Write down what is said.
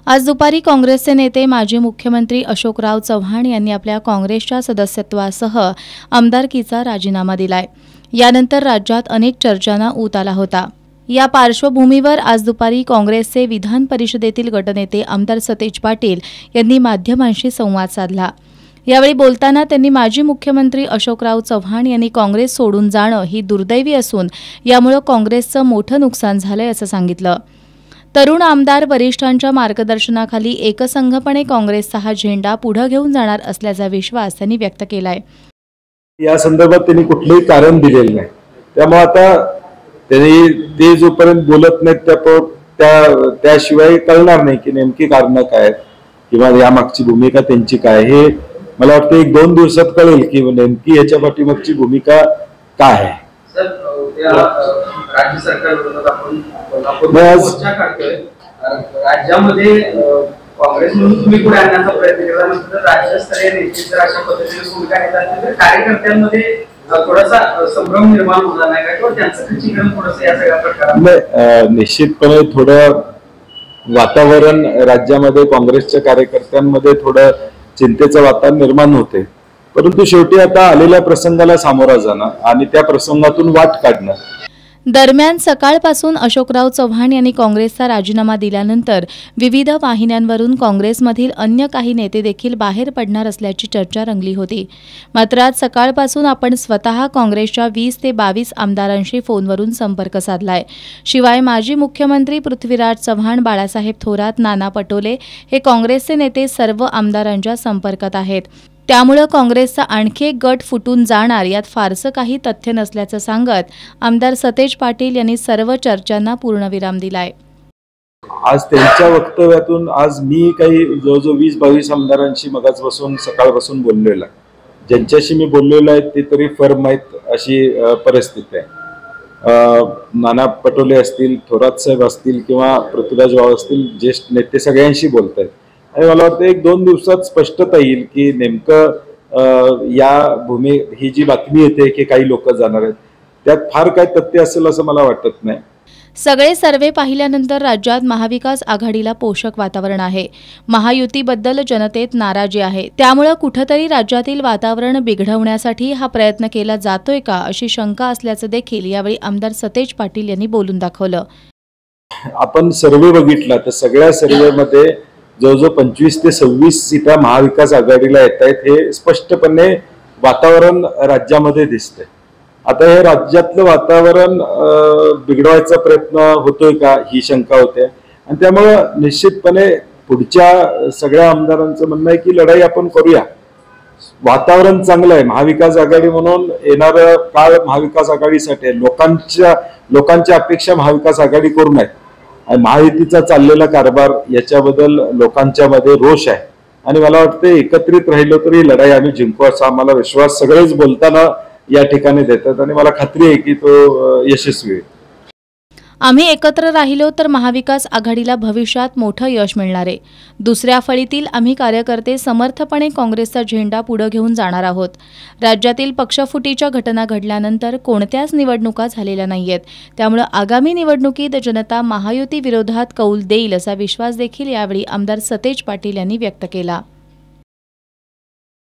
आज दुपारी काँग्रेसचे नेते माजी मुख्यमंत्री अशोकराव चव्हाण यांनी आपल्या काँग्रेसच्या सदस्यत्वासह आमदारकीचा राजीनामा दिलाय। यानंतर राज्यात अनेक चर्चांना ऊत आला होता। या पार्श्वभूमीवर आज दुपारी काँग्रेसचे विधान परिषदेतील गटनेते आमदार सतेज पाटील यांनी माध्यमांशी संवाद साधला। यावेळी बोलताना त्यांनी माजी मुख्यमंत्री अशोकराव चव्हाण यांनी काँग्रेस सोडून जाणं ही दुर्दैवी असून यामुळे काँग्रेसचं मोठं नुकसान झालंय असं सांगितलं। तरुण आमदार वरिष्ठांच्या मार्गदर्शनाखाली एकसंघपणे काँग्रेसचा हा झेंडा पुढे घेऊन जाणार असल्याचा विश्वास त्यांनी व्यक्त केलाय। या संदर्भात त्यांनी कुठलेही कारण दिलेले नाही, त्यामुळे आता त्यांनी ते जोपर्यंत बोलत नाहीत त्याशिवाय कळणार नाही की नेमकी कारण काय आहेत किंवा यामागची भूमिका त्यांची काय। हे मला वाटतं 1-2 दिवसात कळेल की नेमकी याच्या पाठीमागची भूमिका काय आहे। राज्य सरकार विरोधात आपण मोर्चा काढतोय, राज्यामध्ये काँग्रेस म्हणून तुम्ही पुढे आणण्याचा प्रयत्न केला, नंतर राज्यस्तरीय नेते जर अशा पद्धतीने भूमिका घेत असतील तर कार्यकर्त्यांमध्ये थोडासा संभ्रम निर्माण होणार नाही का, किंवा त्यांचं खच्चीकरण थोडंसं या सगळ्या प्रकारात? निश्चितपणे थोडं वातावरण राज्यामध्ये काँग्रेसच्या कार्यकर्त्यांमध्ये थोडं चिंतेचं वातावरण निर्माण होते, परंतु शेवटी आता आलेल्या प्रसंगाला सामोरा जाणं आणि त्या प्रसंगातून वाट काढणं। दरम्यान सकाळपासून अशोकराव चव्हाण यांनी काँग्रेसचा राजीनामा दिल्यानंतर विविध वाहिन्यांवरून काँग्रेसमधील अन्य काही नेते देखील बाहेर पडणार असल्याची चर्चा रंगली होती। मात्र आज सकाळपासून आपण स्वतः काँग्रेसच्या 20 ते 22 आमदारांशी फोनवरून संपर्क साधलाय। शिवाय माजी मुख्यमंत्री पृथ्वीराज चव्हाण, बाळासाहेब थोरात, नाना पटोले हे काँग्रेसचे नेते सर्व आमदारांच्या संपर्कात आहेत। त्यामुळे काँग्रेसचा आणखी एक गट फुटून जाणार यात फारसं काही तथ्य नसल्याचं सांगत आमदार सतेज पाटील यांनी सर्व चर्चांना पूर्णविराम दिलाय। आज त्यांच्या वक्तव्यातून आज मी काही जवळजवळ 20-22 आमदारांशी मगाचपासून सकाळपासून बोललेलो आहे, ज्यांच्याशी मी बोललेलो आहे ते तरी फर्म आहेत अशी परिस्थिती आहे। नाना पटोले असतील, थोरात साहेब असतील किंवा पृथ्वीराज भाऊ असतील, ज्येष्ठ नेते सगळ्यांशी बोलत आहेत आणि मला वाटतं 1-2 दिवसात स्पष्टता येईल की नेमकं ही जी बातमी येते की काही लोक जाणार आहेत त्यात फार काय तथ्य असेल असं मला वाटत नाही। सगळे सर्वे पाहिल्यानंतर राज्यात महाविकास आघाडीला पोषक वातावरण आहे। महायुतीबद्दल जनतेत नाराजी आहे, त्यामुळे कुठेतरी राज्यातील वातावरण बिघडवण्यासाठी हा प्रयत्न केला जातोय का अशी शंका असल्याचं देखील यावेळी आमदार सतेज पाटील यांनी बोलून दाखवलं। आपण सर्वे बघितला तर सगळ्या सर्वेमध्ये जवळजवळ 25 ते 26 सीटा महाविकास आघाडीला येत आहेत, हे स्पष्टपणे वातावरण राज्यामध्ये दिसतंय। आता हे राज्यातलं वातावरण बिघडवायचा प्रयत्न होतोय का ही शंका होते आणि त्यामुळे निश्चितपणे पुढच्या सगळ्या आमदारांचं म्हणणं आहे की लढाई आपण करूया, वातावरण चांगलं आहे। महाविकास आघाडी म्हणून येणारा काळ महाविकास आघाडीसाठी आहे, लोकांच्या अपेक्षा महाविकास आघाडी करू नये आणि महायुतीचा चाललेला कारभार याच्याबद्दल लोकांच्या मध्ये रोष आहे आणि मला वाटतं एकत्रित राहिलो तरी लढाई आम्ही जिंकू असा आम्हाला विश्वास सगळेच बोलताना या ठिकाणी देतात आणि मला खात्री आहे की तो यशस्वी होईल। आम्ही एकत्र राहिलो तर महाविकास आघाडीला भविष्यात मोठं यश मिळणार आहे। दुसऱ्या फळीतील आम्ही कार्यकर्ते समर्थपणे काँग्रेसचा झेंडा पुढे घेऊन जाणार आहोत। राज्यातील पक्षफुटीच्या घटना घडल्यानंतर कोणत्याच निवडणुका झालेल्या नाहीयेत, त्यामुळे आगामी निवडणुकीत जनता महायुती विरोधात कौल देईल असा विश्वास देखील यावेळी आमदार सतेज पाटील यांनी व्यक्त केला।